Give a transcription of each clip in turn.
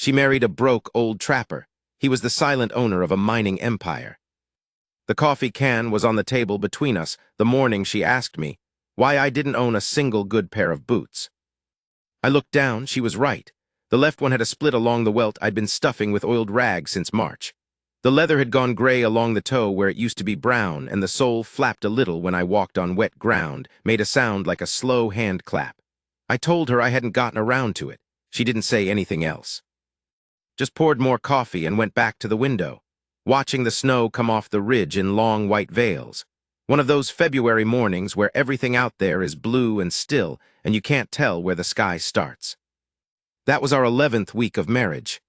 She married a broke old trapper. He was the silent owner of a mining empire. The coffee can was on the table between us the morning she asked me why I didn't own a single good pair of boots. I looked down. She was right. The left one had a split along the welt I'd been stuffing with oiled rags since March. The leather had gone gray along the toe where it used to be brown, and the sole flapped a little when I walked on wet ground, made a sound like a slow hand clap. I told her I hadn't gotten around to it. She didn't say anything else. Just poured more coffee and went back to the window, watching the snow come off the ridge in long white veils. One of those February mornings where everything out there is blue and still, and you can't tell where the sky starts. That was our 11th week of marriage.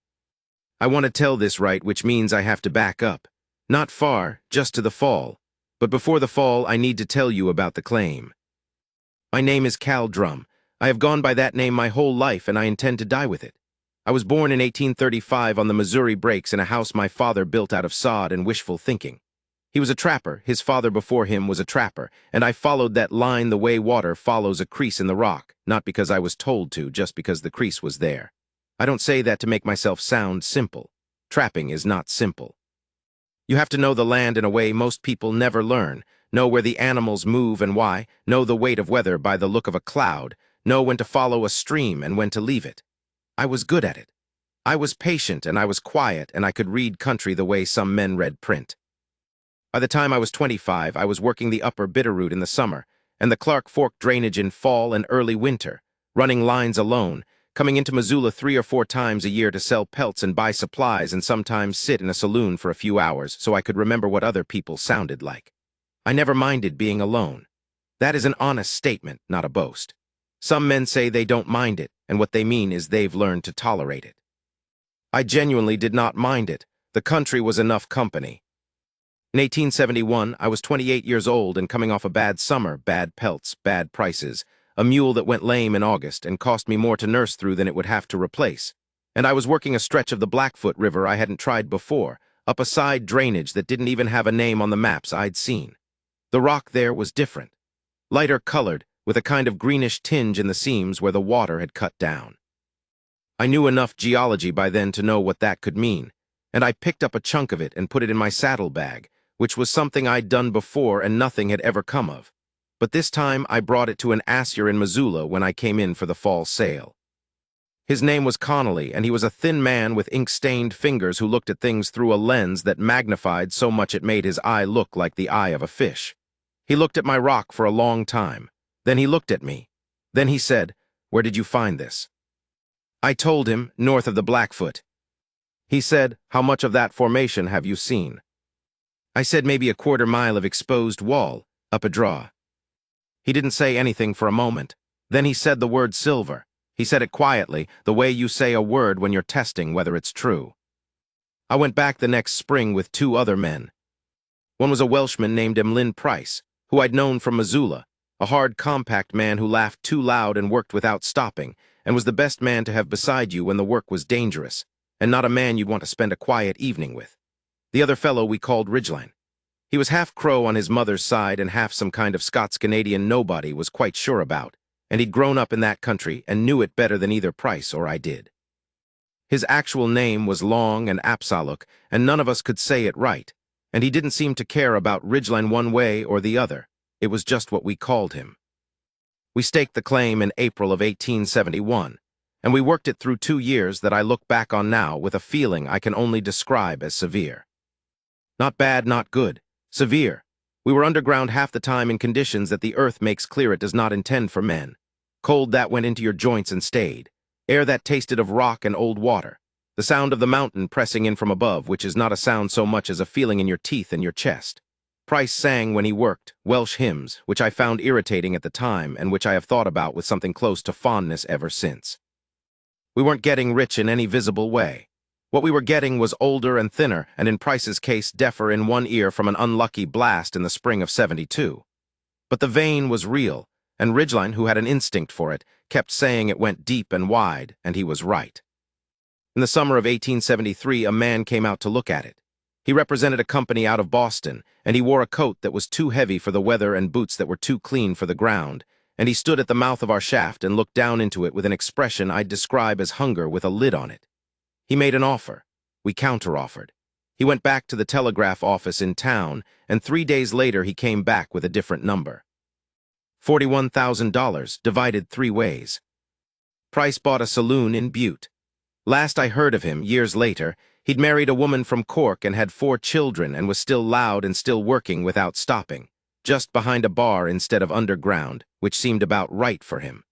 I want to tell this right, which means I have to back up. Not far, just to the fall. But before the fall, I need to tell you about the claim. My name is Cal Drum. I have gone by that name my whole life, and I intend to die with it. I was born in 1835 on the Missouri Breaks in a house my father built out of sod and wishful thinking. He was a trapper, his father before him was a trapper, and I followed that line the way water follows a crease in the rock, not because I was told to, just because the crease was there. I don't say that to make myself sound simple. Trapping is not simple. You have to know the land in a way most people never learn, know where the animals move and why, know the weight of weather by the look of a cloud, know when to follow a stream and when to leave it. I was good at it. I was patient and I was quiet and I could read country the way some men read print. By the time I was 25, I was working the upper Bitterroot in the summer and the Clark Fork drainage in fall and early winter, running lines alone, coming into Missoula 3 or 4 times a year to sell pelts and buy supplies and sometimes sit in a saloon for a few hours so I could remember what other people sounded like. I never minded being alone. That is an honest statement, not a boast. Some men say they don't mind it, and what they mean is they've learned to tolerate it. I genuinely did not mind it. The country was enough company. In 1871, I was 28 years old and coming off a bad summer, bad pelts, bad prices, a mule that went lame in August and cost me more to nurse through than it would have to replace. And I was working a stretch of the Blackfoot River I hadn't tried before, up a side drainage that didn't even have a name on the maps I'd seen. The rock there was different, lighter colored, with a kind of greenish tinge in the seams where the water had cut down. I knew enough geology by then to know what that could mean, and I picked up a chunk of it and put it in my saddlebag, which was something I'd done before and nothing had ever come of. But this time I brought it to an assier in Missoula when I came in for the fall sale. His name was Connolly, and he was a thin man with ink-stained fingers who looked at things through a lens that magnified so much it made his eye look like the eye of a fish. He looked at my rock for a long time. Then he looked at me. Then he said, "Where did you find this?" I told him, north of the Blackfoot. He said, "How much of that formation have you seen?" I said maybe a quarter mile of exposed wall, up a draw. He didn't say anything for a moment. Then he said the word silver. He said it quietly, the way you say a word when you're testing whether it's true. I went back the next spring with 2 other men. One was a Welshman named Emlyn Price, who I'd known from Missoula, a hard, compact man who laughed too loud and worked without stopping, and was the best man to have beside you when the work was dangerous, and not a man you'd want to spend a quiet evening with. The other fellow we called Ridgeline. He was half Crow on his mother's side and half some kind of Scots-Canadian nobody was quite sure about, and he'd grown up in that country and knew it better than either Price or I did. His actual name was long and Apsaluk, and none of us could say it right, and he didn't seem to care about Ridgeline one way or the other. It was just what we called him. We staked the claim in April of 1871, and we worked it through 2 years that I look back on now with a feeling I can only describe as severe. Not bad, not good. Severe. We were underground half the time in conditions that the earth makes clear it does not intend for men. Cold that went into your joints and stayed. Air that tasted of rock and old water. The sound of the mountain pressing in from above, which is not a sound so much as a feeling in your teeth and your chest. Price sang when he worked, Welsh hymns, which I found irritating at the time and which I have thought about with something close to fondness ever since. We weren't getting rich in any visible way. What we were getting was older and thinner, and in Price's case deafer in one ear from an unlucky blast in the spring of '72. But the vein was real, and Ridgeline, who had an instinct for it, kept saying it went deep and wide, and he was right. In the summer of 1873, a man came out to look at it. He represented a company out of Boston, and he wore a coat that was too heavy for the weather and boots that were too clean for the ground, and he stood at the mouth of our shaft and looked down into it with an expression I'd describe as hunger with a lid on it. He made an offer. We counteroffered. He went back to the telegraph office in town, and 3 days later he came back with a different number. $41,000 divided 3 ways. Price bought a saloon in Butte. Last I heard of him, years later, he'd married a woman from Cork and had 4 children and was still loud and still working without stopping, just behind a bar instead of underground, which seemed about right for him.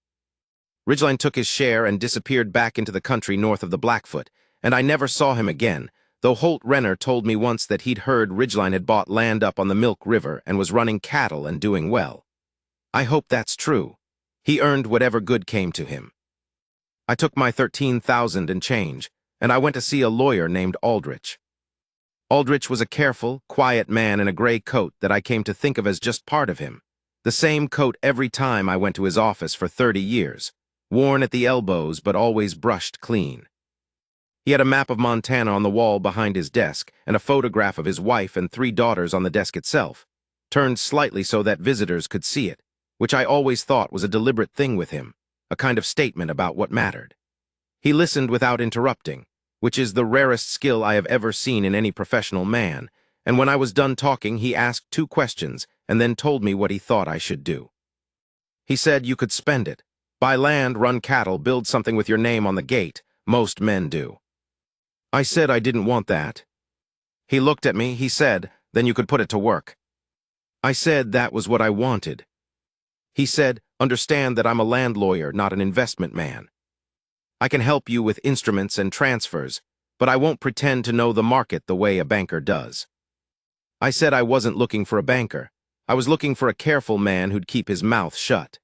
Ridgeline took his share and disappeared back into the country north of the Blackfoot, and I never saw him again, though Holt Renner told me once that he'd heard Ridgeline had bought land up on the Milk River and was running cattle and doing well. I hope that's true. He earned whatever good came to him. I took my $13,000 and change, and I went to see a lawyer named Aldrich. Aldrich was a careful, quiet man in a gray coat that I came to think of as just part of him. The same coat every time I went to his office for 30 years, worn at the elbows but always brushed clean. He had a map of Montana on the wall behind his desk and a photograph of his wife and 3 daughters on the desk itself, turned slightly so that visitors could see it, which I always thought was a deliberate thing with him, a kind of statement about what mattered. He listened without interrupting, which is the rarest skill I have ever seen in any professional man, and when I was done talking, he asked 2 questions and then told me what he thought I should do. He said you could spend it. Buy land, run cattle, build something with your name on the gate. Most men do. I said I didn't want that. He looked at me, he said, then you could put it to work. I said that was what I wanted. He said, understand that I'm a land lawyer, not an investment man. I can help you with instruments and transfers, but I won't pretend to know the market the way a banker does. I said I wasn't looking for a banker. I was looking for a careful man who'd keep his mouth shut.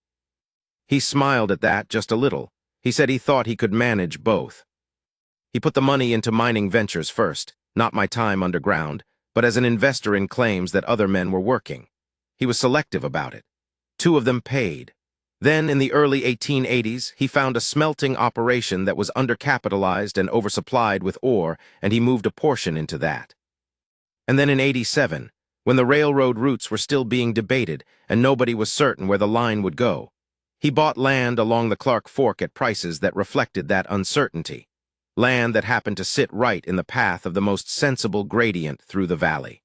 He smiled at that just a little. He said he thought he could manage both. He put the money into mining ventures first, not my time underground, but as an investor in claims that other men were working. He was selective about it. 2 of them paid. Then, in the early 1880s, he found a smelting operation that was undercapitalized and oversupplied with ore, and he moved a portion into that. And then in '87, when the railroad routes were still being debated and nobody was certain where the line would go, he bought land along the Clark Fork at prices that reflected that uncertainty, land that happened to sit right in the path of the most sensible gradient through the valley.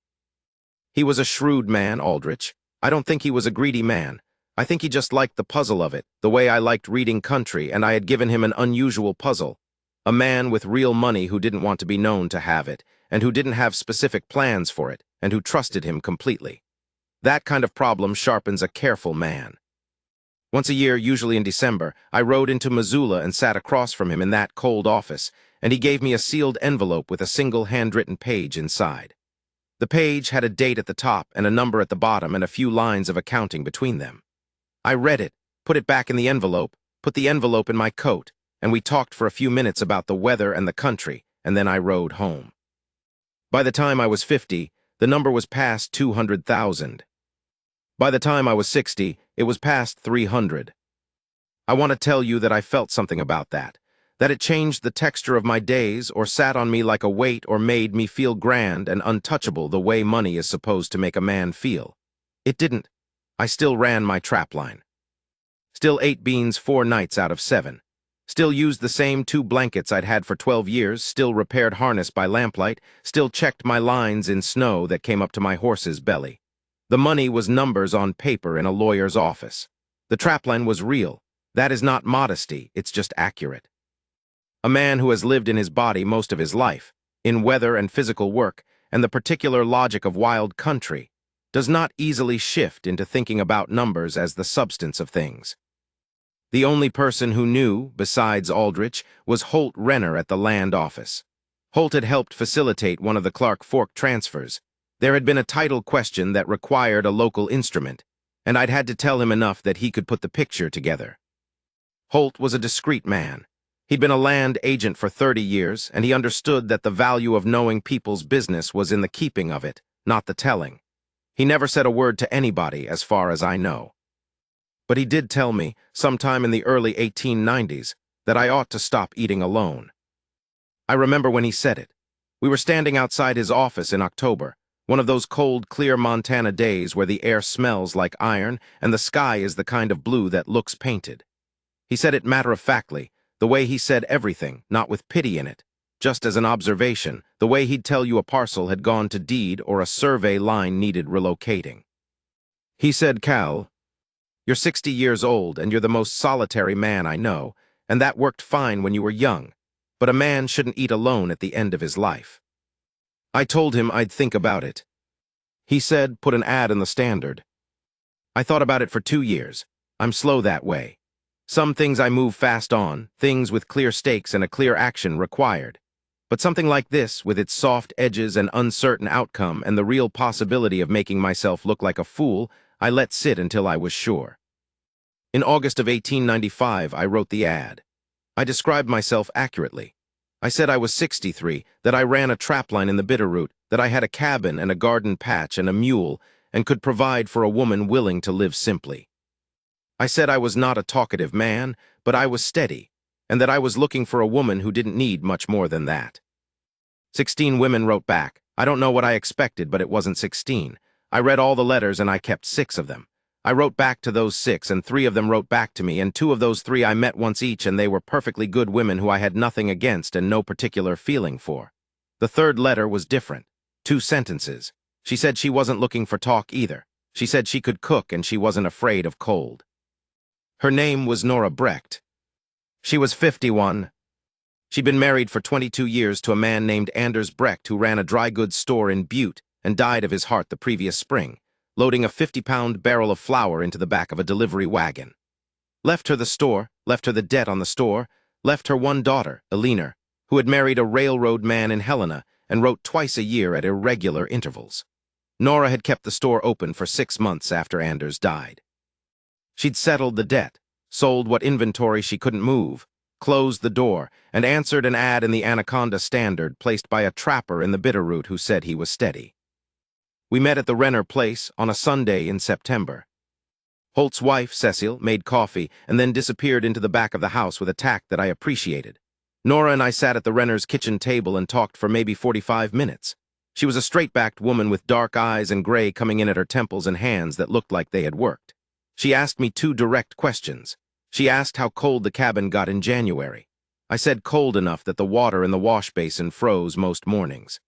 He was a shrewd man, Aldrich. I don't think he was a greedy man. I think he just liked the puzzle of it, the way I liked reading country, and I had given him an unusual puzzle. A man with real money who didn't want to be known to have it, and who didn't have specific plans for it, and who trusted him completely. That kind of problem sharpens a careful man. Once a year, usually in December, I rode into Missoula and sat across from him in that cold office, and he gave me a sealed envelope with a single handwritten page inside. The page had a date at the top and a number at the bottom and a few lines of accounting between them. I read it, put it back in the envelope, put the envelope in my coat, and we talked for a few minutes about the weather and the country, and then I rode home. By the time I was 50, the number was past 200,000. By the time I was 60, it was past 300. I want to tell you that I felt something about that it changed the texture of my days or sat on me like a weight or made me feel grand and untouchable the way money is supposed to make a man feel. It didn't. I still ran my trapline. Still ate beans 4 nights out of 7. Still used the same 2 blankets I'd had for 12 years, still repaired harness by lamplight, still checked my lines in snow that came up to my horse's belly. The money was numbers on paper in a lawyer's office. The trapline was real. That is not modesty, it's just accurate. A man who has lived in his body most of his life, in weather and physical work, and the particular logic of wild country, does not easily shift into thinking about numbers as the substance of things. The only person who knew, besides Aldrich, was Holt Renner at the land office. Holt had helped facilitate one of the Clark Fork transfers. There had been a title question that required a local instrument, and I'd had to tell him enough that he could put the picture together. Holt was a discreet man. He'd been a land agent for 30 years, and he understood that the value of knowing people's business was in the keeping of it, not the telling. He never said a word to anybody, as far as I know. But he did tell me, sometime in the early 1890s, that I ought to stop eating alone. I remember when he said it. We were standing outside his office in October, one of those cold, clear Montana days where the air smells like iron and the sky is the kind of blue that looks painted. He said it matter-of-factly, the way he said everything, not with pity in it. just as an observation, the way he'd tell you a parcel had gone to deed or a survey line needed relocating. He said, "Cal, you're 60 years old and you're the most solitary man I know, and that worked fine when you were young, but a man shouldn't eat alone at the end of his life." I told him I'd think about it. He said, "Put an ad in the Standard." I thought about it for 2 years. I'm slow that way. Some things I move fast on, things with clear stakes and a clear action required. But something like this, with its soft edges and uncertain outcome and the real possibility of making myself look like a fool, I let sit until I was sure. In August of 1895, I wrote the ad. I described myself accurately. I said I was 63, that I ran a trapline in the Bitterroot, that I had a cabin and a garden patch and a mule, and could provide for a woman willing to live simply. I said I was not a talkative man, but I was steady, and that I was looking for a woman who didn't need much more than that. 16 women wrote back. I don't know what I expected, but it wasn't 16. I read all the letters and I kept 6 of them. I wrote back to those 6, and 3 of them wrote back to me, and 2 of those 3 I met once each, and they were perfectly good women who I had nothing against and no particular feeling for. The 3rd letter was different. 2 sentences. She said she wasn't looking for talk either. She said she could cook and she wasn't afraid of cold. Her name was Nora Brecht. She was 51. She'd been married for 22 years to a man named Anders Brecht who ran a dry goods store in Butte and died of his heart the previous spring, loading a 50-pound barrel of flour into the back of a delivery wagon. Left her the store, left her the debt on the store, left her one daughter, Elena, who had married a railroad man in Helena and wrote twice a year at irregular intervals. Nora had kept the store open for 6 months after Anders died. She'd settled the debt, sold what inventory she couldn't move, closed the door, and answered an ad in the Anaconda Standard placed by a trapper in the Bitterroot who said he was steady. We met at the Renner place on a Sunday in September. Holt's wife, Cecile, made coffee and then disappeared into the back of the house with a tact that I appreciated. Nora and I sat at the Renner's kitchen table and talked for maybe 45 minutes. She was a straight-backed woman with dark eyes and gray coming in at her temples and hands that looked like they had worked. She asked me 2 direct questions. She asked how cold the cabin got in January. I said cold enough that the water in the wash basin froze most mornings.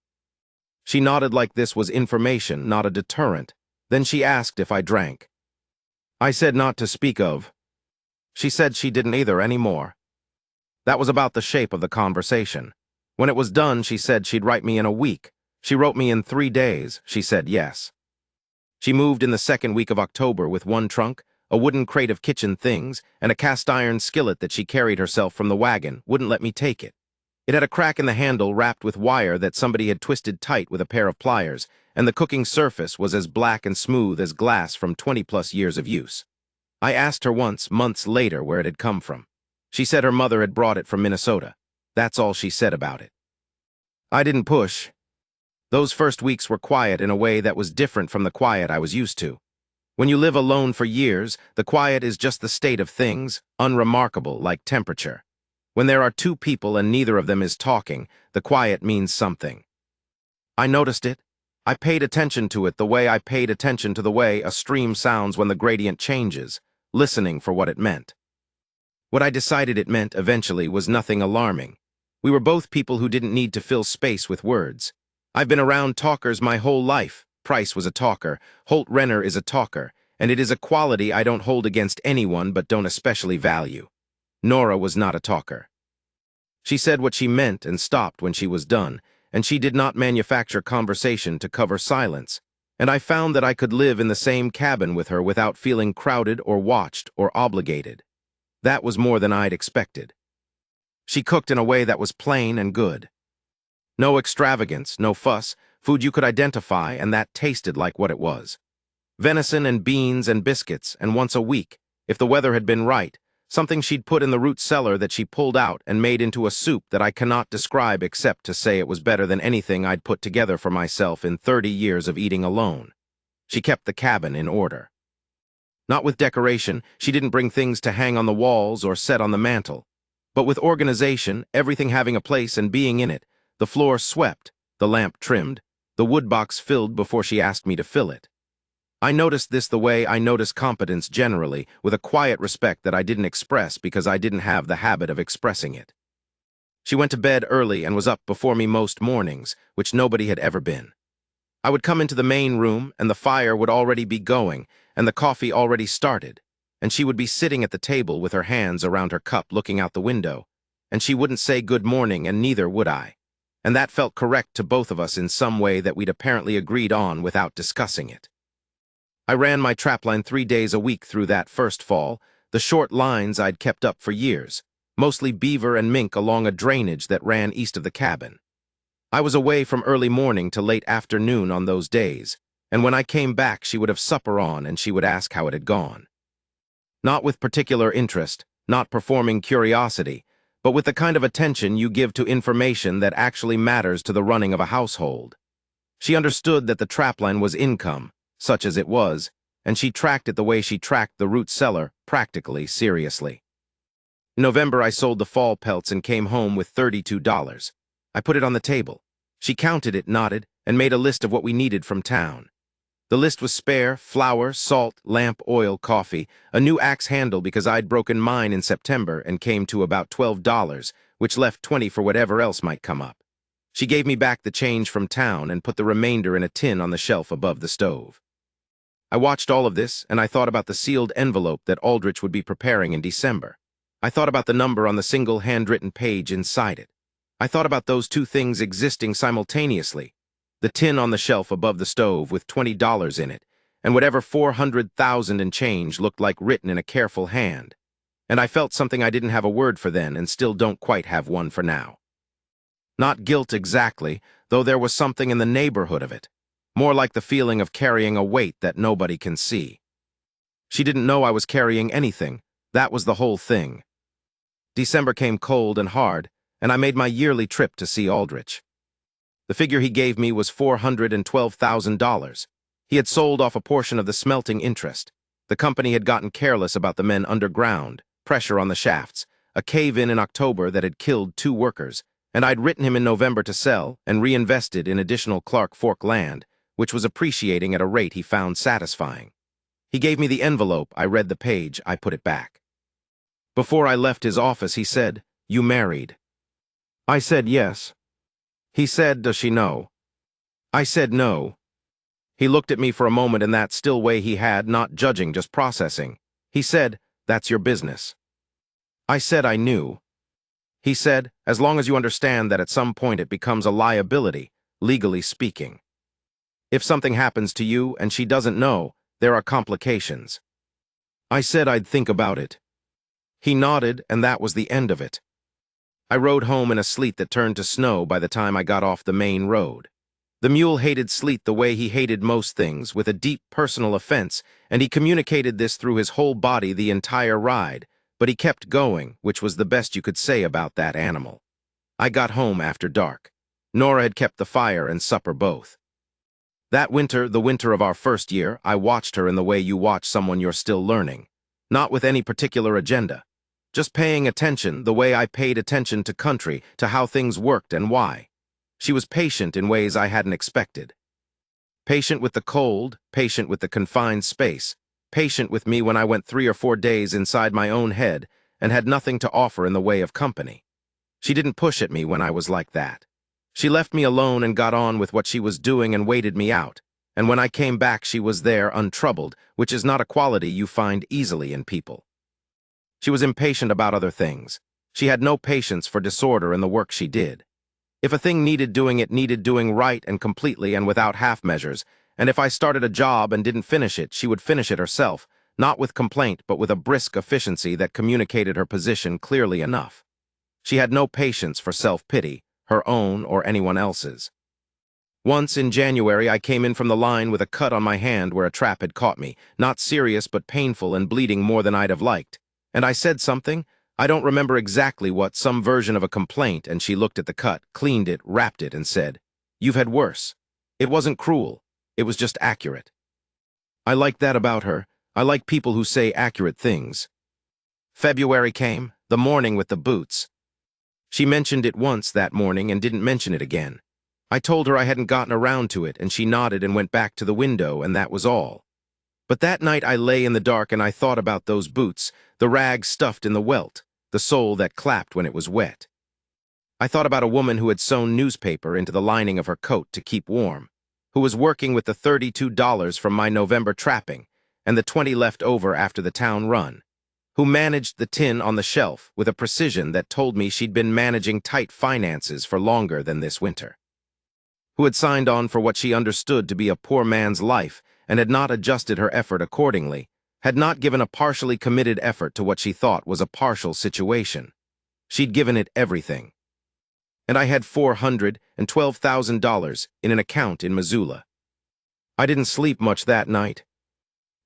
She nodded like this was information, not a deterrent. Then she asked if I drank. I said not to speak of. She said she didn't either anymore. That was about the shape of the conversation. When it was done, she said she'd write me in a week. She wrote me in 3 days. She said yes. She moved in the 2nd week of October with 1 trunk, a wooden crate of kitchen things, and a cast-iron skillet that she carried herself from the wagon, wouldn't let me take it. It had a crack in the handle wrapped with wire that somebody had twisted tight with a pair of pliers, and the cooking surface was as black and smooth as glass from 20-plus years of use. I asked her once, months later, where it had come from. She said her mother had brought it from Minnesota. That's all she said about it. I didn't push. Those first weeks were quiet in a way that was different from the quiet I was used to. When you live alone for years, the quiet is just the state of things, unremarkable, like temperature. When there are 2 people and neither of them is talking, the quiet means something. I noticed it. I paid attention to it the way I paid attention to the way a stream sounds when the gradient changes, listening for what it meant. What I decided it meant eventually was nothing alarming. We were both people who didn't need to fill space with words. I've been around talkers my whole life. Price was a talker, Holt Renner is a talker, and it is a quality I don't hold against anyone but don't especially value. Nora was not a talker. She said what she meant and stopped when she was done, and she did not manufacture conversation to cover silence, and I found that I could live in the same cabin with her without feeling crowded or watched or obligated. That was more than I'd expected. She cooked in a way that was plain and good. No extravagance, no fuss, food you could identify, and that tasted like what it was. Venison and beans and biscuits, and once a week, if the weather had been right, something she'd put in the root cellar that she pulled out and made into a soup that I cannot describe except to say it was better than anything I'd put together for myself in 30 years of eating alone. She kept the cabin in order. Not with decoration, she didn't bring things to hang on the walls or set on the mantel, but with organization, everything having a place and being in it, the floor swept, the lamp trimmed, the woodbox filled before she asked me to fill it. I noticed this the way I notice competence generally, with a quiet respect that I didn't express because I didn't have the habit of expressing it. She went to bed early and was up before me most mornings, which nobody had ever been. I would come into the main room, and the fire would already be going, and the coffee already started, and she would be sitting at the table with her hands around her cup looking out the window, and she wouldn't say good morning, and neither would I. And that felt correct to both of us in some way that we'd apparently agreed on without discussing it. I ran my trapline 3 days a week through that first fall, the short lines I'd kept up for years, mostly beaver and mink along a drainage that ran east of the cabin. I was away from early morning to late afternoon on those days, and when I came back she would have supper on and she would ask how it had gone. Not with particular interest, not performing curiosity, but with the kind of attention you give to information that actually matters to the running of a household. She understood that the trapline was income, such as it was, and she tracked it the way she tracked the root cellar, practically, seriously. In November, I sold the fall pelts and came home with $32. I put it on the table. She counted it, nodded, and made a list of what we needed from town. The list was spare, flour, salt, lamp oil, coffee, a new axe handle because I'd broken mine in September and came to about $12, which left $20 for whatever else might come up. She gave me back the change from town and put the remainder in a tin on the shelf above the stove. I watched all of this, and I thought about the sealed envelope that Aldrich would be preparing in December. I thought about the number on the single handwritten page inside it. I thought about those two things existing simultaneously, the tin on the shelf above the stove with $20 in it, and whatever 400,000 and change looked like written in a careful hand. And I felt something I didn't have a word for then and still don't quite have one for now. Not guilt exactly, though there was something in the neighborhood of it. More like the feeling of carrying a weight that nobody can see. She didn't know I was carrying anything. That was the whole thing. December came cold and hard, and I made my yearly trip to see Aldrich. The figure he gave me was $412,000. He had sold off a portion of the smelting interest. The company had gotten careless about the men underground, pressure on the shafts, a cave-in in October that had killed 2 workers, and I'd written him in November to sell and reinvested in additional Clark Fork land, which was appreciating at a rate he found satisfying. He gave me the envelope, I read the page, I put it back. Before I left his office, he said, "You married?" I said yes. He said, "Does she know?" I said no. He looked at me for a moment in that still way he had, not judging, just processing. He said, "That's your business." I said I knew. He said, "As long as you understand that at some point it becomes a liability, legally speaking. If something happens to you and she doesn't know, there are complications." I said I'd think about it. He nodded, and that was the end of it. I rode home in a sleet that turned to snow by the time I got off the main road. The mule hated sleet the way he hated most things, with a deep personal offense, and he communicated this through his whole body the entire ride, but he kept going, which was the best you could say about that animal. I got home after dark. Nora had kept the fire and supper both. That winter, the winter of our first year, I watched her in the way you watch someone you're still learning, not with any particular agenda. Just paying attention the way I paid attention to country, to how things worked and why. She was patient in ways I hadn't expected. Patient with the cold, patient with the confined space, patient with me when I went 3 or 4 days inside my own head and had nothing to offer in the way of company. She didn't push at me when I was like that. She left me alone and got on with what she was doing and waited me out, and when I came back she was there untroubled, which is not a quality you find easily in people. She was impatient about other things. She had no patience for disorder in the work she did. If a thing needed doing, it needed doing right and completely and without half measures, and if I started a job and didn't finish it, she would finish it herself, not with complaint but with a brisk efficiency that communicated her position clearly enough. She had no patience for self-pity, her own or anyone else's. Once in January, I came in from the line with a cut on my hand where a trap had caught me, not serious but painful and bleeding more than I'd have liked. And I said something, I don't remember exactly what, some version of a complaint, and she looked at the cut, cleaned it, wrapped it, and said, "You've had worse." It wasn't cruel. It was just accurate. I liked that about her. I like people who say accurate things. February came, the morning with the boots. She mentioned it once that morning and didn't mention it again. I told her I hadn't gotten around to it, and she nodded and went back to the window, and that was all. But that night I lay in the dark and I thought about those boots, the rag stuffed in the welt, the sole that clapped when it was wet. I thought about a woman who had sewn newspaper into the lining of her coat to keep warm, who was working with the $32 from my November trapping and the 20 left over after the town run, who managed the tin on the shelf with a precision that told me she'd been managing tight finances for longer than this winter, who had signed on for what she understood to be a poor man's life and had not adjusted her effort accordingly, had not given a partially committed effort to what she thought was a partial situation. She'd given it everything. And I had $412,000 in an account in Missoula. I didn't sleep much that night.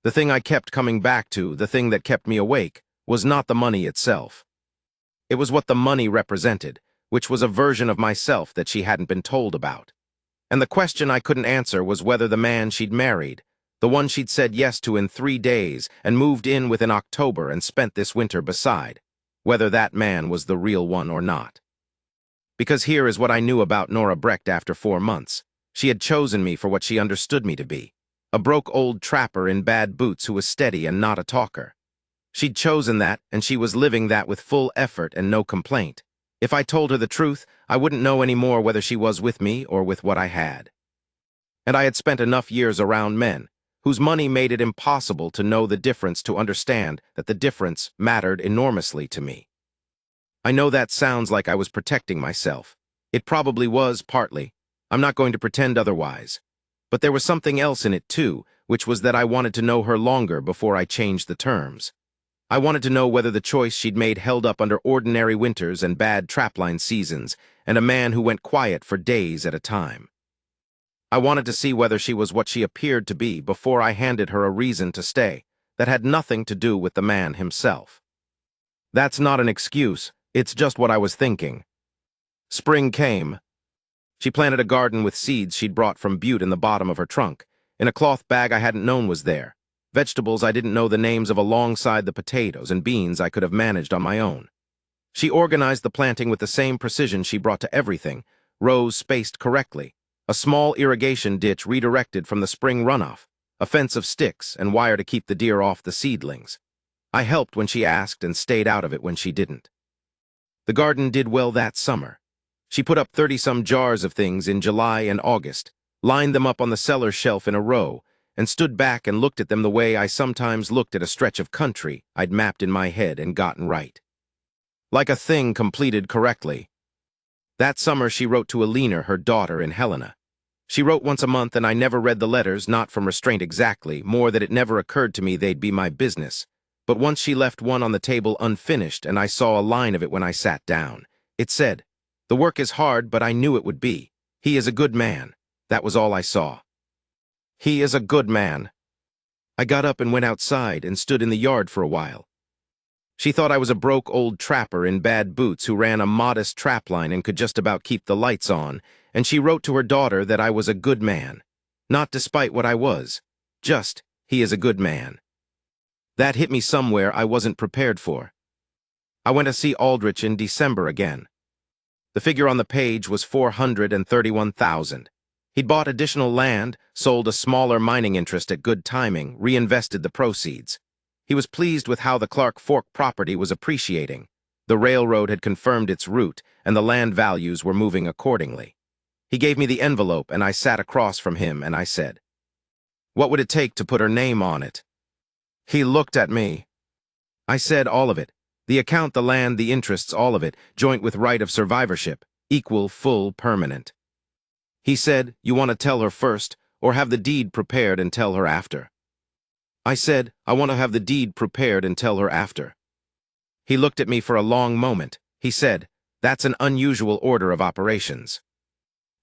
The thing I kept coming back to, the thing that kept me awake, was not the money itself. It was what the money represented, which was a version of myself that she hadn't been told about. And the question I couldn't answer was whether the man she'd married, the one she'd said yes to in 3 days and moved in with in October and spent this winter beside, whether that man was the real one or not. Because here is what I knew about Nora Brecht after 4 months. She had chosen me for what she understood me to be, a broke old trapper in bad boots who was steady and not a talker. She'd chosen that, and she was living that with full effort and no complaint. If I told her the truth, I wouldn't know any more whether she was with me or with what I had. And I had spent enough years around men, whose money made it impossible to know the difference to understand that the difference mattered enormously to me. I know that sounds like I was protecting myself. It probably was, partly. I'm not going to pretend otherwise. But there was something else in it too, which was that I wanted to know her longer before I changed the terms. I wanted to know whether the choice she'd made held up under ordinary winters and bad trapline seasons, and a man who went quiet for days at a time. I wanted to see whether she was what she appeared to be before I handed her a reason to stay that had nothing to do with the man himself. That's not an excuse. It's just what I was thinking. Spring came. She planted a garden with seeds she'd brought from Butte in the bottom of her trunk, in a cloth bag I hadn't known was there, vegetables I didn't know the names of alongside the potatoes and beans I could have managed on my own. She organized the planting with the same precision she brought to everything, rows spaced correctly, a small irrigation ditch redirected from the spring runoff, a fence of sticks and wire to keep the deer off the seedlings. I helped when she asked and stayed out of it when she didn't. The garden did well that summer. She put up 30-some jars of things in July and August, lined them up on the cellar shelf in a row, and stood back and looked at them the way I sometimes looked at a stretch of country I'd mapped in my head and gotten right. Like a thing completed correctly. That summer she wrote to Alina, her daughter, in Helena. She wrote once a month and I never read the letters, not from restraint exactly, more that it never occurred to me they'd be my business. But once she left one on the table unfinished and I saw a line of it when I sat down. It said, "The work is hard, but I knew it would be. He is a good man." That was all I saw. He is a good man. I got up and went outside and stood in the yard for a while. She thought I was a broke old trapper in bad boots who ran a modest trapline and could just about keep the lights on, and she wrote to her daughter that I was a good man. Not despite what I was. Just, he is a good man. That hit me somewhere I wasn't prepared for. I went to see Aldrich in December again. The figure on the page was $431,000. He'd bought additional land, sold a smaller mining interest at good timing, reinvested the proceeds. He was pleased with how the Clark Fork property was appreciating. The railroad had confirmed its route, and the land values were moving accordingly. He gave me the envelope, and I sat across from him, and I said, "What would it take to put her name on it?" He looked at me. I said all of it. The account, the land, the interests, all of it, joint with right of survivorship, equal, full, permanent. He said, "You want to tell her first, or have the deed prepared and tell her after?" I said, "I want to have the deed prepared and tell her after." He looked at me for a long moment. He said, "That's an unusual order of operations."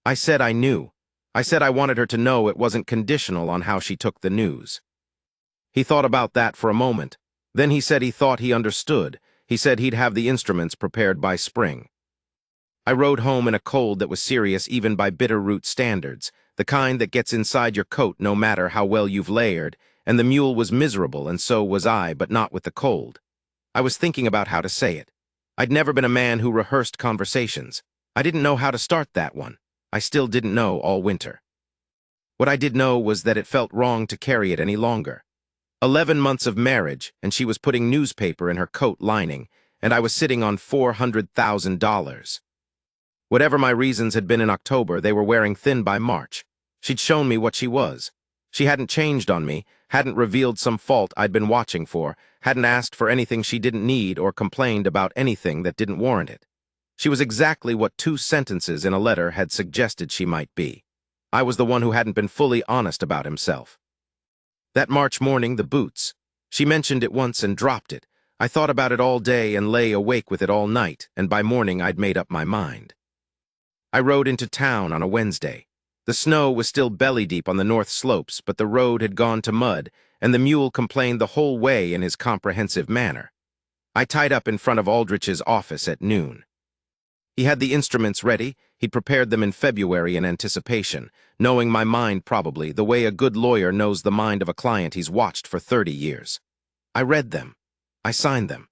I said I knew. I said I wanted her to know it wasn't conditional on how she took the news. He thought about that for a moment. Then he said he thought he understood. He said he'd have the instruments prepared by spring. I rode home in a cold that was serious even by Bitterroot standards, the kind that gets inside your coat no matter how well you've layered, and the mule was miserable and so was I, but not with the cold. I was thinking about how to say it. I'd never been a man who rehearsed conversations. I didn't know how to start that one. I still didn't know all winter. What I did know was that it felt wrong to carry it any longer. 11 months of marriage, and she was putting newspaper in her coat lining, and I was sitting on $400,000. Whatever my reasons had been in October, they were wearing thin by March. She'd shown me what she was. She hadn't changed on me, hadn't revealed some fault I'd been watching for, hadn't asked for anything she didn't need or complained about anything that didn't warrant it. She was exactly what 2 sentences in a letter had suggested she might be. I was the one who hadn't been fully honest about himself. That March morning, the boots. She mentioned it once and dropped it. I thought about it all day and lay awake with it all night, and by morning I'd made up my mind. I rode into town on a Wednesday. The snow was still belly-deep on the north slopes, but the road had gone to mud, and the mule complained the whole way in his comprehensive manner. I tied up in front of Aldrich's office at noon. He had the instruments ready. He'd prepared them in February in anticipation, knowing my mind probably, the way a good lawyer knows the mind of a client he's watched for 30 years. I read them. I signed them.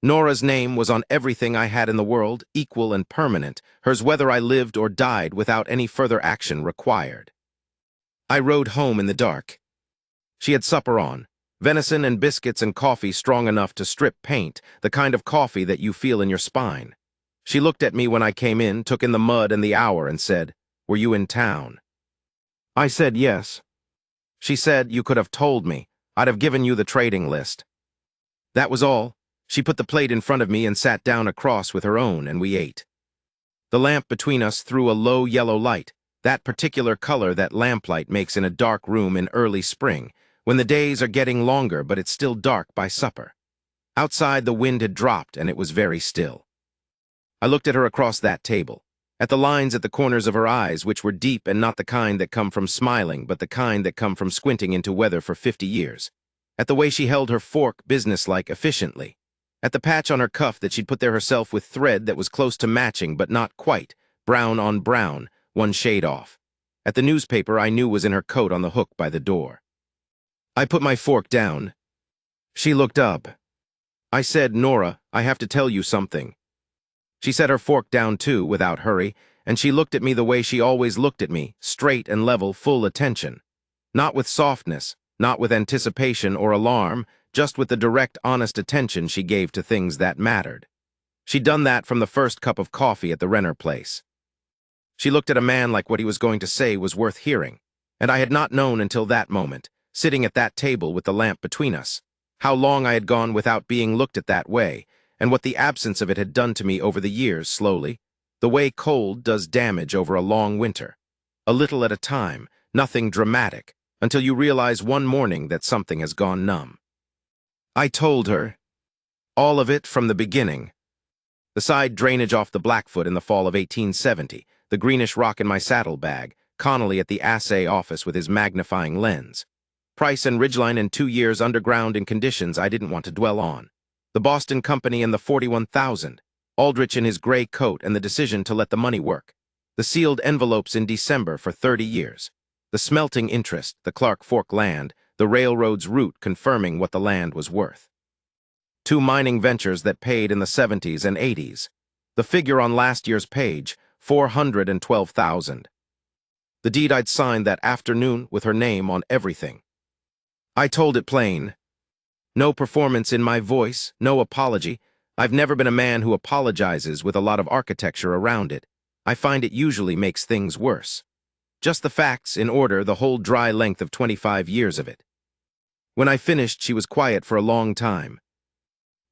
Nora's name was on everything I had in the world, equal and permanent, hers whether I lived or died without any further action required. I rode home in the dark. She had supper on, venison and biscuits and coffee strong enough to strip paint, the kind of coffee that you feel in your spine. She looked at me when I came in, took in the mud and the hour, and said, "Were you in town?" I said yes. She said, "You could have told me. I'd have given you the trading list." That was all. She put the plate in front of me and sat down across with her own, and we ate. The lamp between us threw a low yellow light, that particular color that lamplight makes in a dark room in early spring, when the days are getting longer but it's still dark by supper. Outside the wind had dropped and it was very still. I looked at her across that table, at the lines at the corners of her eyes, which were deep and not the kind that come from smiling, but the kind that come from squinting into weather for 50 years. At the way she held her fork businesslike efficiently. At the patch on her cuff that she'd put there herself with thread that was close to matching but not quite, brown on brown, one shade off. At the newspaper I knew was in her coat on the hook by the door. I put my fork down. She looked up. I said, "Nora, I have to tell you something." She set her fork down too, without hurry, and she looked at me the way she always looked at me, straight and level, full attention. Not with softness, not with anticipation or alarm, just with the direct, honest attention she gave to things that mattered. She'd done that from the first cup of coffee at the Renner place. She looked at a man like what he was going to say was worth hearing, and I had not known until that moment, sitting at that table with the lamp between us, how long I had gone without being looked at that way, and what the absence of it had done to me over the years slowly, the way cold does damage over a long winter. A little at a time, nothing dramatic, until you realize one morning that something has gone numb. I told her. All of it from the beginning. The side drainage off the Blackfoot in the fall of 1870, the greenish rock in my saddlebag, Connolly at the assay office with his magnifying lens. Price and Ridgeline in 2 years underground in conditions I didn't want to dwell on. The Boston Company and the 41,000. Aldrich in his gray coat and the decision to let the money work. The sealed envelopes in December for 30 years. The smelting interest, the Clark Fork land, the railroad's route confirming what the land was worth. 2 mining ventures that paid in the 70s and 80s. The figure on last year's page, 412,000. The deed I'd signed that afternoon with her name on everything. I told it plain. No performance in my voice, no apology. I've never been a man who apologizes with a lot of architecture around it. I find it usually makes things worse. Just the facts in order, the whole dry length of 25 years of it. When I finished, she was quiet for a long time.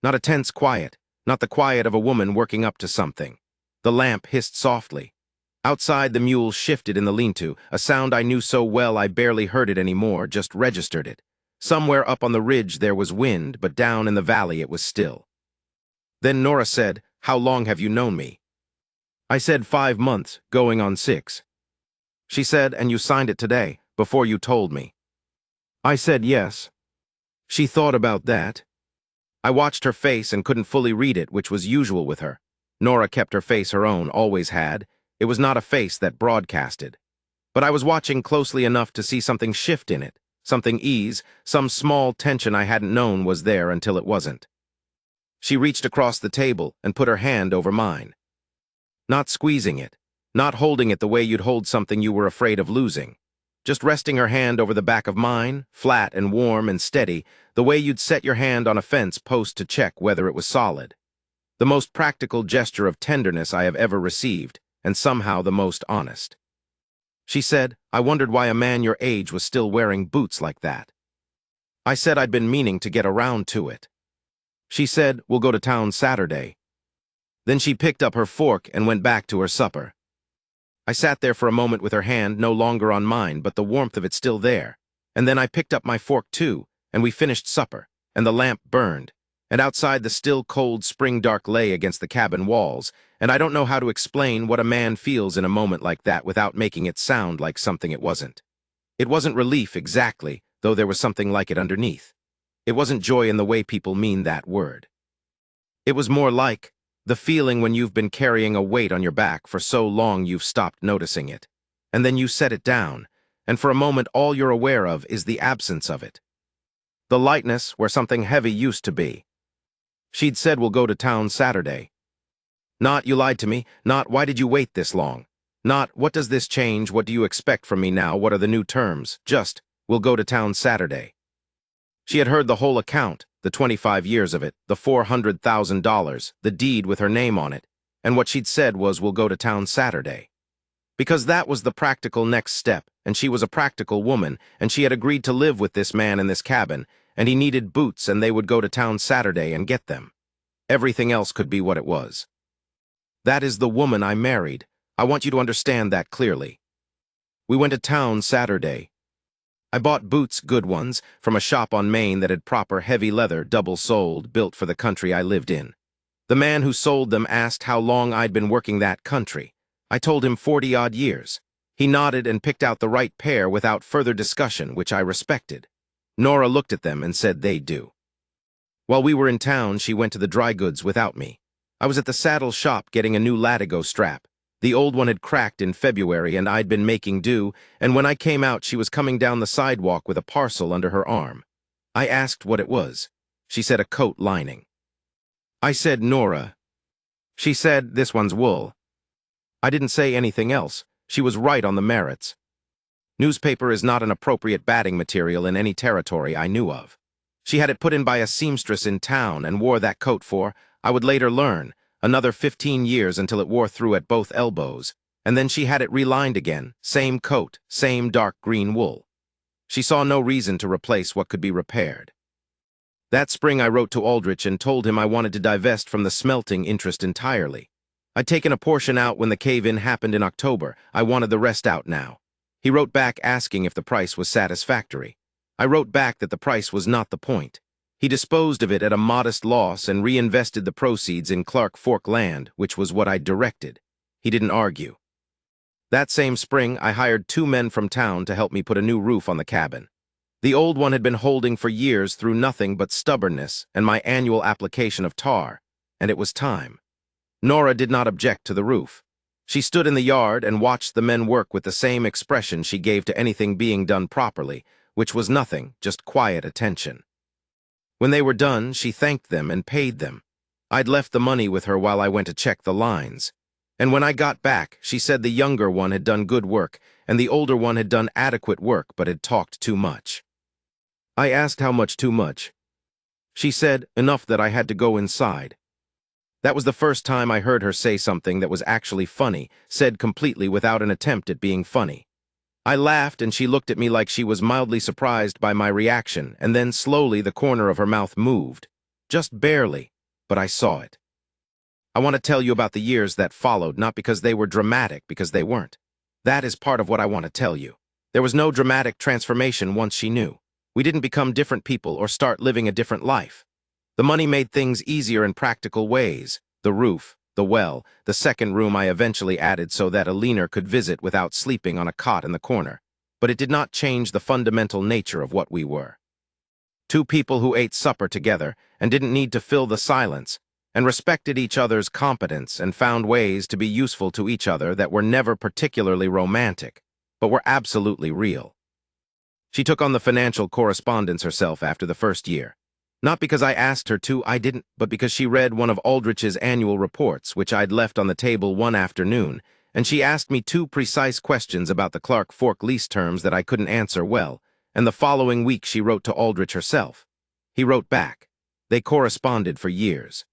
Not a tense quiet, not the quiet of a woman working up to something. The lamp hissed softly. Outside, the mule shifted in the lean-to, a sound I knew so well I barely heard it anymore, just registered it. Somewhere up on the ridge there was wind, but down in the valley it was still. Then Nora said, "How long have you known me?" I said 5 months, going on 6. She said, "And you signed it today, before you told me." I said yes. She thought about that. I watched her face and couldn't fully read it, which was usual with her. Nora kept her face her own, always had. It was not a face that broadcasted. But I was watching closely enough to see something shift in it, something ease, some small tension I hadn't known was there until it wasn't. She reached across the table and put her hand over mine. Not squeezing it, not holding it the way you'd hold something you were afraid of losing. Just resting her hand over the back of mine, flat and warm and steady, the way you'd set your hand on a fence post to check whether it was solid. The most practical gesture of tenderness I have ever received, and somehow the most honest. She said, "I wondered why a man your age was still wearing boots like that." I said I'd been meaning to get around to it. She said, "We'll go to town Saturday." Then she picked up her fork and went back to her supper. I sat there for a moment with her hand no longer on mine, but the warmth of it still there. And then I picked up my fork too, and we finished supper, and the lamp burned, and outside the still cold spring dark lay against the cabin walls, and I don't know how to explain what a man feels in a moment like that without making it sound like something it wasn't. It wasn't relief exactly, though there was something like it underneath. It wasn't joy in the way people mean that word. It was more like the feeling when you've been carrying a weight on your back for so long you've stopped noticing it, and then you set it down, and for a moment all you're aware of is the absence of it. The lightness where something heavy used to be. She'd said, "We'll go to town Saturday." Not, "You lied to me," not, "Why did you wait this long?" Not, "What does this change? What do you expect from me now? What are the new terms?" Just, "We'll go to town Saturday." She had heard the whole account, the 25 years of it, the $400,000, the deed with her name on it, and what she'd said was, "We'll go to town Saturday." Because that was the practical next step, and she was a practical woman, and she had agreed to live with this man in this cabin, and he needed boots, and they would go to town Saturday and get them. Everything else could be what it was. That is the woman I married. I want you to understand that clearly. We went to town Saturday. I bought boots, good ones, from a shop on Main that had proper heavy leather, double-soled, built for the country I lived in. The man who sold them asked how long I'd been working that country. I told him 40-odd years. He nodded and picked out the right pair without further discussion, which I respected. Nora looked at them and said they'd do. While we were in town, she went to the dry goods without me. I was at the saddle shop getting a new Latigo strap. The old one had cracked in February, and I'd been making do, and when I came out, she was coming down the sidewalk with a parcel under her arm. I asked what it was. She said a coat lining. I said, "Nora." She said, "This one's wool." I didn't say anything else. She was right on the merits. Newspaper is not an appropriate batting material in any territory I knew of. She had it put in by a seamstress in town and wore that coat for, I would later learn, another 15 years until it wore through at both elbows, and then she had it relined again, same coat, same dark green wool. She saw no reason to replace what could be repaired. That spring I wrote to Aldrich and told him I wanted to divest from the smelting interest entirely. I'd taken a portion out when the cave-in happened in October. I wanted the rest out now. He wrote back asking if the price was satisfactory. I wrote back that the price was not the point. He disposed of it at a modest loss and reinvested the proceeds in Clark Fork land, which was what I'd directed. He didn't argue. That same spring, I hired 2 men from town to help me put a new roof on the cabin. The old one had been holding for years through nothing but stubbornness and my annual application of tar, and it was time. Nora did not object to the roof. She stood in the yard and watched the men work with the same expression she gave to anything being done properly, which was nothing, just quiet attention. When they were done, she thanked them and paid them. I'd left the money with her while I went to check the lines. And when I got back, she said the younger one had done good work, and the older one had done adequate work but had talked too much. I asked how much too much. She said, enough that I had to go inside. That was the first time I heard her say something that was actually funny, said completely without an attempt at being funny. I laughed, and she looked at me like she was mildly surprised by my reaction, and then slowly the corner of her mouth moved. Just barely, but I saw it. I want to tell you about the years that followed, not because they were dramatic, because they weren't. That is part of what I want to tell you. There was no dramatic transformation once she knew. We didn't become different people or start living a different life. The money made things easier in practical ways. The roof, the well, the second room I eventually added so that a leaner could visit without sleeping on a cot in the corner. But it did not change the fundamental nature of what we were. 2 people who ate supper together and didn't need to fill the silence, and respected each other's competence and found ways to be useful to each other that were never particularly romantic, but were absolutely real. She took on the financial correspondence herself after the first year. Not because I asked her to, I didn't, but because she read one of Aldrich's annual reports, which I'd left on the table one afternoon, and she asked me 2 precise questions about the Clark Fork lease terms that I couldn't answer well, and the following week she wrote to Aldrich herself. He wrote back. They corresponded for years.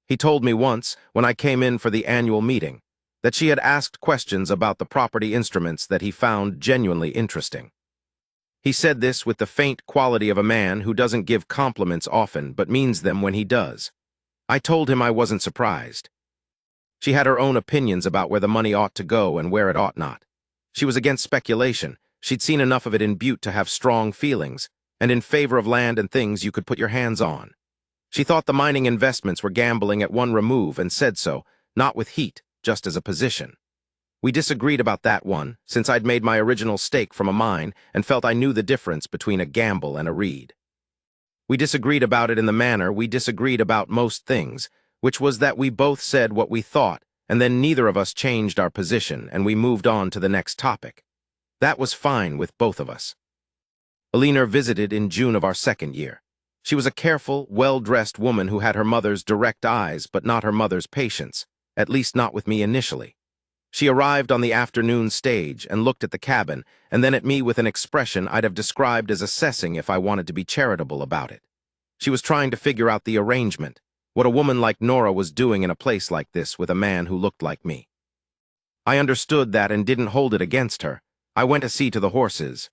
He told me once, when I came in for the annual meeting, that she had asked questions about the property instruments that he found genuinely interesting. He said this with the faint quality of a man who doesn't give compliments often but means them when he does. I told him I wasn't surprised. She had her own opinions about where the money ought to go and where it ought not. She was against speculation. She'd seen enough of it in Butte to have strong feelings, and in favor of land and things you could put your hands on. She thought the mining investments were gambling at one remove and said so, not with heat, just as a position. We disagreed about that one, since I'd made my original stake from a mine and felt I knew the difference between a gamble and a read. We disagreed about it in the manner we disagreed about most things, which was that we both said what we thought, and then neither of us changed our position and we moved on to the next topic. That was fine with both of us. Elinor visited in June of our second year. She was a careful, well-dressed woman who had her mother's direct eyes but not her mother's patience, at least not with me initially. She arrived on the afternoon stage and looked at the cabin, and then at me with an expression I'd have described as assessing if I wanted to be charitable about it. She was trying to figure out the arrangement, what a woman like Nora was doing in a place like this with a man who looked like me. I understood that and didn't hold it against her. I went to see to the horses.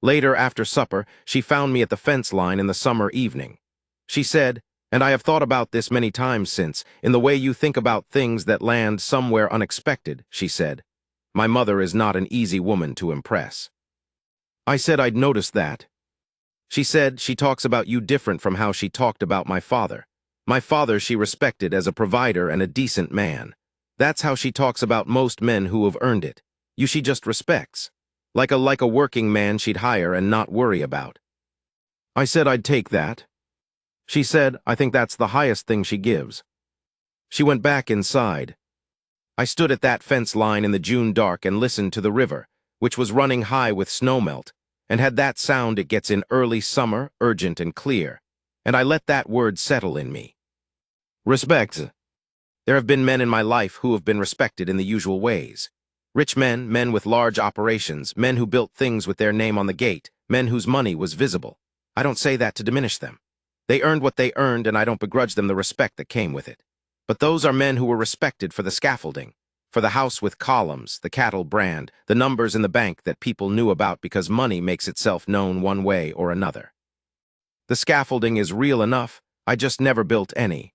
Later, after supper, she found me at the fence line in the summer evening. She said, and I have thought about this many times since, in the way you think about things that land somewhere unexpected, she said, my mother is not an easy woman to impress. I said I'd noticed that. She said she talks about you different from how she talked about my father. My father she respected as a provider and a decent man. That's how she talks about most men who have earned it. You she just respects. Like a working man she'd hire and not worry about. I said I'd take that. She said, I think that's the highest thing she gives. She went back inside. I stood at that fence line in the June dark and listened to the river, which was running high with snowmelt, and had that sound it gets in early summer, urgent and clear, and I let that word settle in me. Respect. There have been men in my life who have been respected in the usual ways. Rich men, men with large operations, men who built things with their name on the gate, men whose money was visible. I don't say that to diminish them. They earned what they earned, and I don't begrudge them the respect that came with it. But those are men who were respected for the scaffolding, for the house with columns, the cattle brand, the numbers in the bank that people knew about because money makes itself known one way or another. The scaffolding is real enough, I just never built any.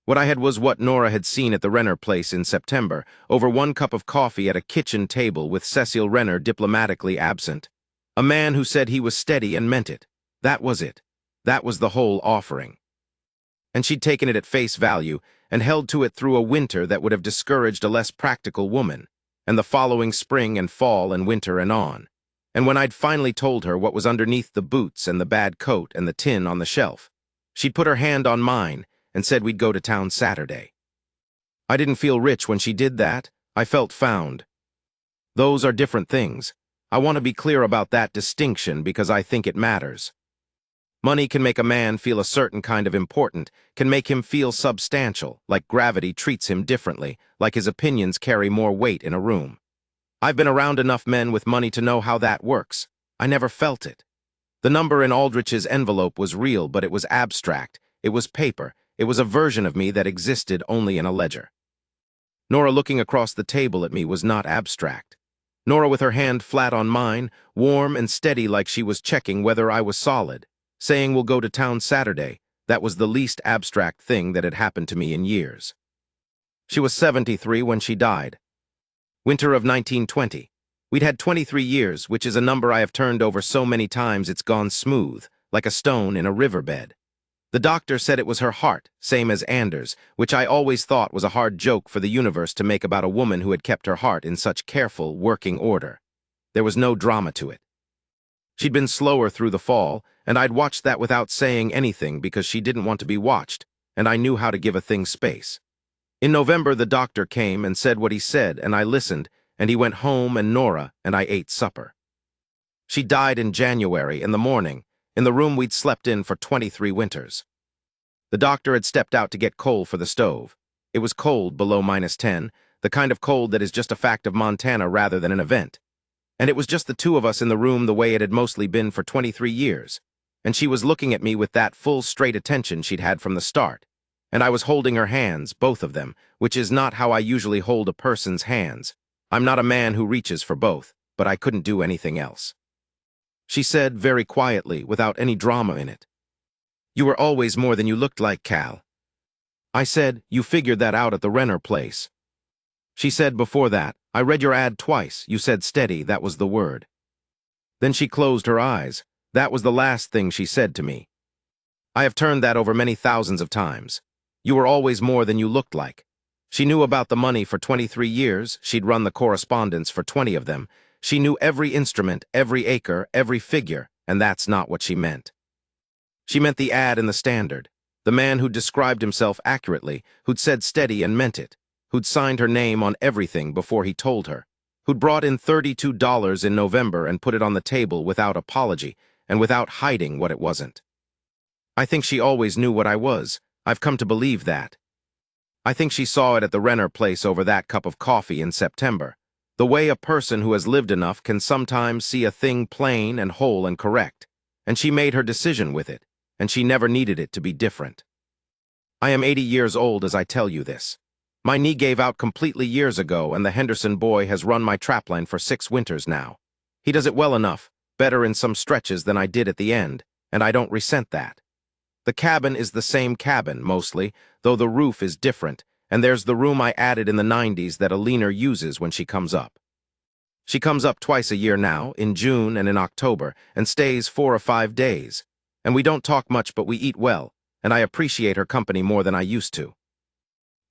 What I had was what Nora had seen at the Renner place in September, over one cup of coffee at a kitchen table with Cecil Renner diplomatically absent. A man who said he was steady and meant it. That was it. That was the whole offering. And she'd taken it at face value and held to it through a winter that would have discouraged a less practical woman, and the following spring and fall and winter and on. And when I'd finally told her what was underneath the boots and the bad coat and the tin on the shelf, she'd put her hand on mine and said we'd go to town Saturday. I didn't feel rich when she did that. I felt found. Those are different things. I want to be clear about that distinction because I think it matters. Money can make a man feel a certain kind of important, can make him feel substantial, like gravity treats him differently, like his opinions carry more weight in a room. I've been around enough men with money to know how that works. I never felt it. The number in Aldrich's envelope was real, but it was abstract. It was paper. It was a version of me that existed only in a ledger. Nora looking across the table at me was not abstract. Nora with her hand flat on mine, warm and steady like she was checking whether I was solid. Saying we'll go to town Saturday, that was the least abstract thing that had happened to me in years. She was 73 when she died. Winter of 1920. We'd had 23 years, which is a number I have turned over so many times it's gone smooth, like a stone in a riverbed. The doctor said it was her heart, same as Anders, which I always thought was a hard joke for the universe to make about a woman who had kept her heart in such careful, working order. There was no drama to it. She'd been slower through the fall, and I'd watched that without saying anything because she didn't want to be watched, and I knew how to give a thing space. In November, the doctor came and said what he said, and I listened, and he went home and Nora and I ate supper. She died in January, in the morning, in the room we'd slept in for 23 winters. The doctor had stepped out to get coal for the stove. It was cold, below -10, the kind of cold that is just a fact of Montana rather than an event. And it was just the two of us in the room the way it had mostly been for 23 years. And she was looking at me with that full, straight attention she'd had from the start. and I was holding her hands, both of them, which is not how I usually hold a person's hands. I'm not a man who reaches for both, but I couldn't do anything else. She said very quietly, without any drama in it, "You were always more than you looked like, Cal." I said, "You figured that out at the Renner place." She said, "Before that, I read your ad twice. You said steady, that was the word." Then she closed her eyes. That was the last thing she said to me. I have turned that over many thousands of times. You were always more than you looked like. She knew about the money for 23 years. She'd run the correspondence for 20 of them. She knew every instrument, every acre, every figure, and that's not what she meant. She meant the ad in the Standard, the man who'd described himself accurately, who'd said steady and meant it, who'd signed her name on everything before he told her, who'd brought in $32 in November and put it on the table without apology and without hiding what it wasn't. I think she always knew what I was. I've come to believe that. I think she saw it at the Renner place over that cup of coffee in September. The way a person who has lived enough can sometimes see a thing plain and whole and correct. And she made her decision with it, and she never needed it to be different. I am 80 years old as I tell you this. My knee gave out completely years ago, and the Henderson boy has run my trapline for 6 winters now. He does it well enough, better in some stretches than I did at the end, and I don't resent that. The cabin is the same cabin, mostly, though the roof is different, and there's the room I added in the 90s that Alina uses when she comes up. She comes up twice a year now, in June and in October, and stays 4 or 5 days. And we don't talk much, but we eat well, and I appreciate her company more than I used to.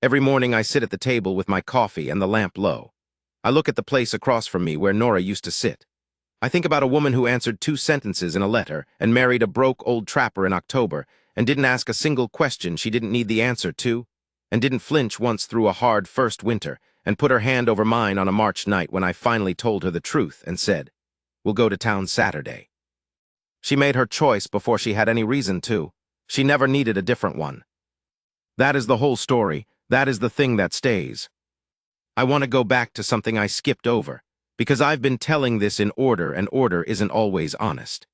Every morning I sit at the table with my coffee and the lamp low. I look at the place across from me where Nora used to sit. I think about a woman who answered 2 sentences in a letter and married a broke old trapper in October and didn't ask a single question she didn't need the answer to, and didn't flinch once through a hard first winter, and put her hand over mine on a March night when I finally told her the truth and said, "We'll go to town Saturday." She made her choice before she had any reason to. She never needed a different one. That is the whole story. That is the thing that stays. I want to go back to something I skipped over, because I've been telling this in order, and order isn't always honest.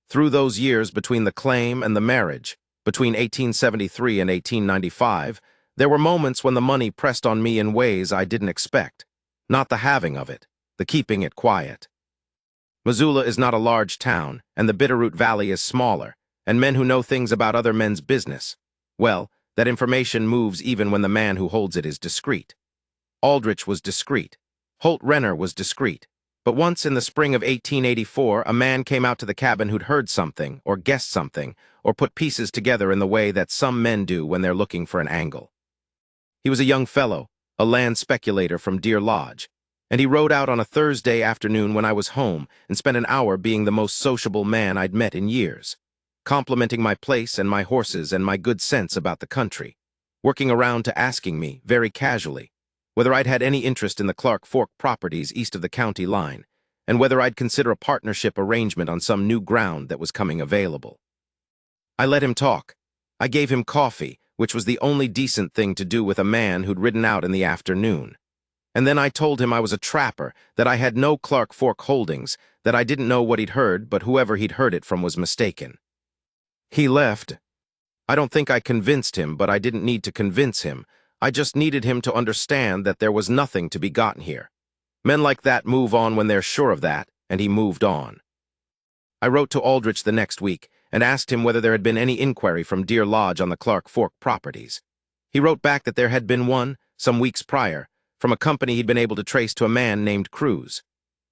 Through those years between the claim and the marriage, between 1873 and 1895, there were moments when the money pressed on me in ways I didn't expect. Not the having of it, the keeping it quiet. Missoula is not a large town, and the Bitterroot Valley is smaller, and men who know things about other men's business, well, that information moves even when the man who holds it is discreet. Aldrich was discreet. Holt Renner was discreet. But once in the spring of 1884, a man came out to the cabin who'd heard something, or guessed something, or put pieces together in the way that some men do when they're looking for an angle. He was a young fellow, a land speculator from Deer Lodge, and he rode out on a Thursday afternoon when I was home and spent an hour being the most sociable man I'd met in years, complimenting my place and my horses and my good sense about the country, working around to asking me, very casually, whether I'd had any interest in the Clark Fork properties east of the county line, and whether I'd consider a partnership arrangement on some new ground that was coming available. I let him talk. I gave him coffee, which was the only decent thing to do with a man who'd ridden out in the afternoon. And then I told him I was a trapper, that I had no Clark Fork holdings, that I didn't know what he'd heard, but whoever he'd heard it from was mistaken. He left. I don't think I convinced him, but I didn't need to convince him. I just needed him to understand that there was nothing to be gotten here. Men like that move on when they're sure of that, and he moved on. I wrote to Aldrich the next week and asked him whether there had been any inquiry from Deer Lodge on the Clark Fork properties. He wrote back that there had been one, some weeks prior, from a company he'd been able to trace to a man named Cruz.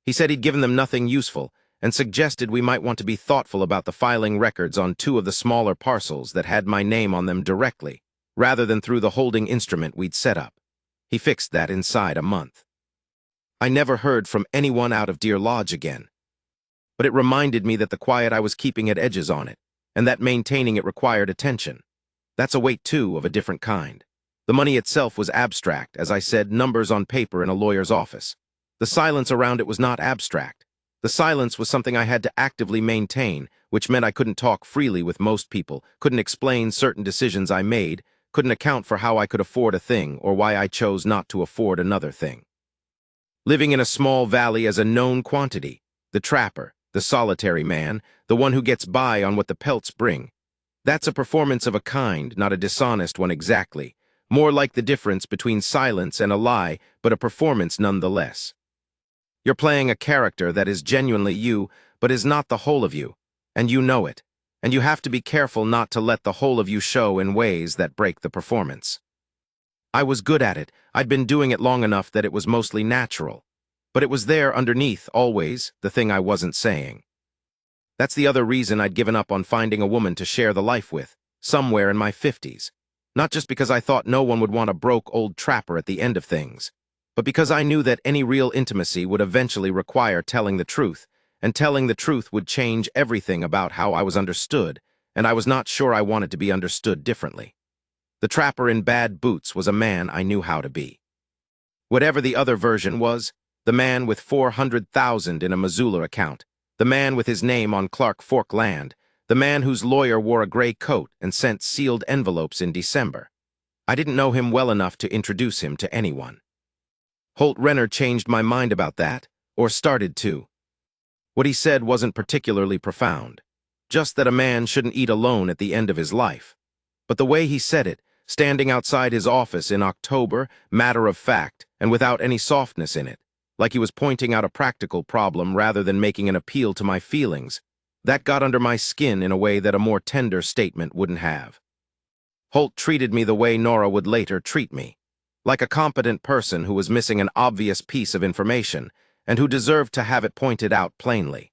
He said he'd given them nothing useful and suggested we might want to be thoughtful about the filing records on 2 of the smaller parcels that had my name on them directly, rather than through the holding instrument we'd set up. He fixed that inside a month. I never heard from anyone out of Deer Lodge again. But it reminded me that the quiet I was keeping had edges on it, and that maintaining it required attention. That's a weight, too, of a different kind. The money itself was abstract, as I said, numbers on paper in a lawyer's office. The silence around it was not abstract. The silence was something I had to actively maintain, which meant I couldn't talk freely with most people, couldn't explain certain decisions I made, couldn't account for how I could afford a thing or why I chose not to afford another thing. Living in a small valley as a known quantity, the trapper, the solitary man, the one who gets by on what the pelts bring, That's a performance of a kind, not a dishonest one exactly. More like the difference between silence and a lie, but a performance nonetheless. You're playing a character that is genuinely you, but is not the whole of you, and you know it. And you have to be careful not to let the whole of you show in ways that break the performance. I was good at it. I'd been doing it long enough that it was mostly natural. But it was there underneath, always, the thing I wasn't saying. That's the other reason I'd given up on finding a woman to share the life with, somewhere in my 50s. Not just because I thought no one would want a broke old trapper at the end of things, but because I knew that any real intimacy would eventually require telling the truth, and telling the truth would change everything about how I was understood, and I was not sure I wanted to be understood differently. The trapper in bad boots was a man I knew how to be. Whatever the other version was, the man with 400,000 in a Missoula account, the man with his name on Clark Fork land, the man whose lawyer wore a gray coat and sent sealed envelopes in December. I didn't know him well enough to introduce him to anyone. Holt Renner changed my mind about that, or started to. What he said wasn't particularly profound, just that a man shouldn't eat alone at the end of his life. But the way he said it, standing outside his office in October, matter of fact, and without any softness in it, like he was pointing out a practical problem rather than making an appeal to my feelings, that got under my skin in a way that a more tender statement wouldn't have. Holt treated me the way Nora would later treat me, like a competent person who was missing an obvious piece of information and who deserved to have it pointed out plainly.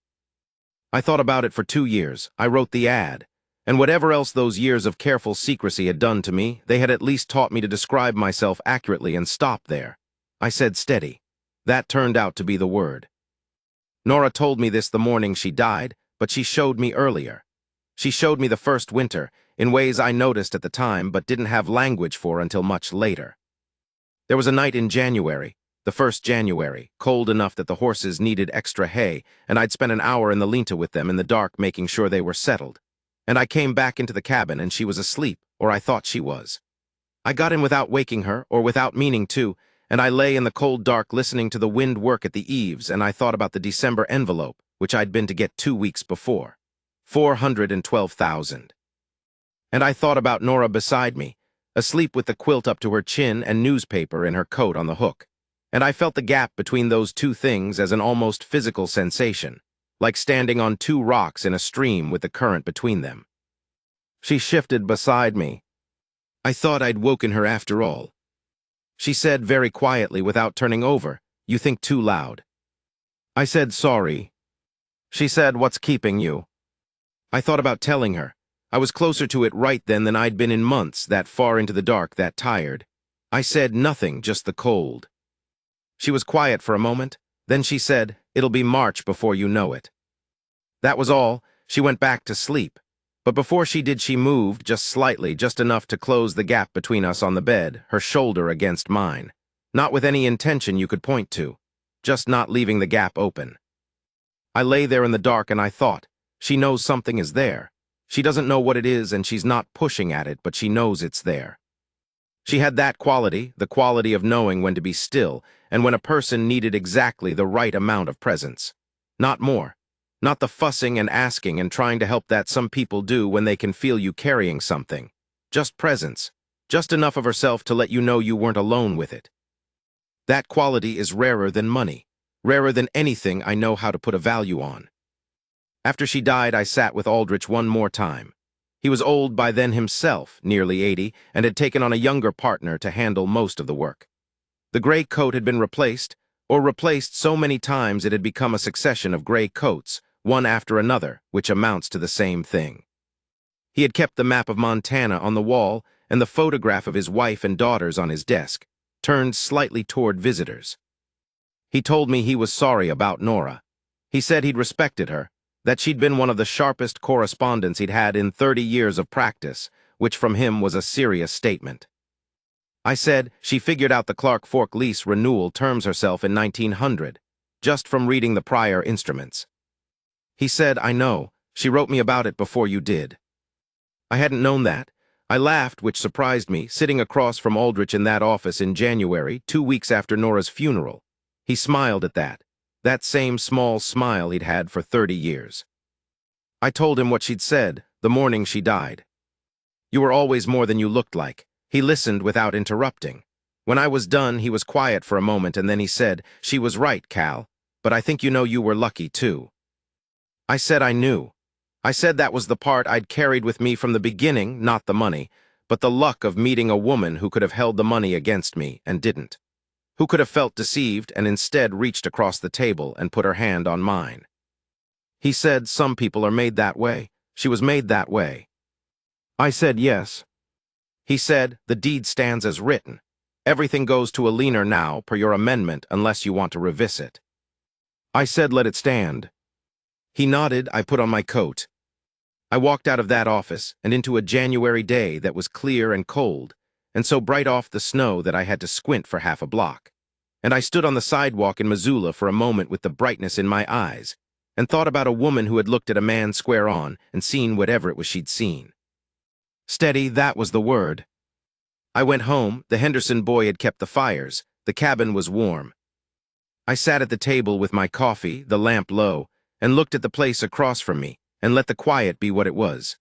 I thought about it for 2 years. I wrote the ad, and whatever else those years of careful secrecy had done to me, they had at least taught me to describe myself accurately and stop there. I said steady. That turned out to be the word. Nora told me this the morning she died, but she showed me earlier. She showed me the first winter, in ways I noticed at the time but didn't have language for until much later. There was a night in January, the 1st January, cold enough that the horses needed extra hay, and I'd spent an hour in the linta with them in the dark making sure they were settled. And I came back into the cabin and she was asleep, or I thought she was. I got in without waking her, or without meaning to, and I lay in the cold dark listening to the wind work at the eaves, and I thought about the December envelope, which I'd been to get 2 weeks before. 412,000. And I thought about Nora beside me, asleep with the quilt up to her chin and newspaper in her coat on the hook. And I felt the gap between those two things as an almost physical sensation, like standing on 2 rocks in a stream with the current between them. She shifted beside me. I thought I'd woken her after all. She said very quietly without turning over, "You think too loud." I said sorry. She said, "What's keeping you?" I thought about telling her. I was closer to it right then than I'd been in months, that far into the dark, that tired. I said nothing, just the cold. She was quiet for a moment. Then she said, "It'll be March before you know it." That was all. She went back to sleep. But before she did, she moved, just slightly, just enough to close the gap between us on the bed, her shoulder against mine. Not with any intention you could point to, just not leaving the gap open. I lay there in the dark and I thought, she knows something is there. She doesn't know what it is and she's not pushing at it, but she knows it's there. She had that quality, the quality of knowing when to be still, and when a person needed exactly the right amount of presence. Not more. Not the fussing and asking and trying to help that some people do when they can feel you carrying something. Just presence. Just enough of herself to let you know you weren't alone with it. That quality is rarer than money. Rarer than anything I know how to put a value on. After she died, I sat with Aldrich one more time. He was old by then himself, nearly 80, and had taken on a younger partner to handle most of the work. The gray coat had been replaced, or replaced so many times it had become a succession of gray coats, one after another, which amounts to the same thing. He had kept the map of Montana on the wall and the photograph of his wife and daughters on his desk, turned slightly toward visitors. He told me he was sorry about Nora. He said he'd respected her, that she'd been one of the sharpest correspondents he'd had in 30 years of practice, which from him was a serious statement. I said she figured out the Clark Fork lease renewal terms herself in 1900, just from reading the prior instruments. He said, "I know, she wrote me about it before you did." I hadn't known that. I laughed, which surprised me, sitting across from Aldrich in that office in January, 2 weeks after Nora's funeral. He smiled at that same small smile he'd had for 30 years. I told him what she'd said, the morning she died. You were always more than you looked like." He listened without interrupting. When I was done, he was quiet for a moment, and then he said, "She was right, Cal, but I think you know you were lucky, too." I said I knew. I said that was the part I'd carried with me from the beginning, not the money, but the luck of meeting a woman who could have held the money against me and didn't. Who could have felt deceived and instead reached across the table and put her hand on mine. He said, "Some people are made that way. She was made that way." I said yes. He said, "The deed stands as written. Everything goes to a leaner now, per your amendment, unless you want to revisit." I said, "Let it stand." He nodded. I put on my coat. I walked out of that office and into a January day that was clear and cold, and so bright off the snow that I had to squint for half a block. And I stood on the sidewalk in Missoula for a moment with the brightness in my eyes, and thought about a woman who had looked at a man square on and seen whatever it was she'd seen. Steady, that was the word. I went home. The Henderson boy had kept the fires. The cabin was warm. I sat at the table with my coffee, the lamp low, and looked at the place across from me, and let the quiet be what it was.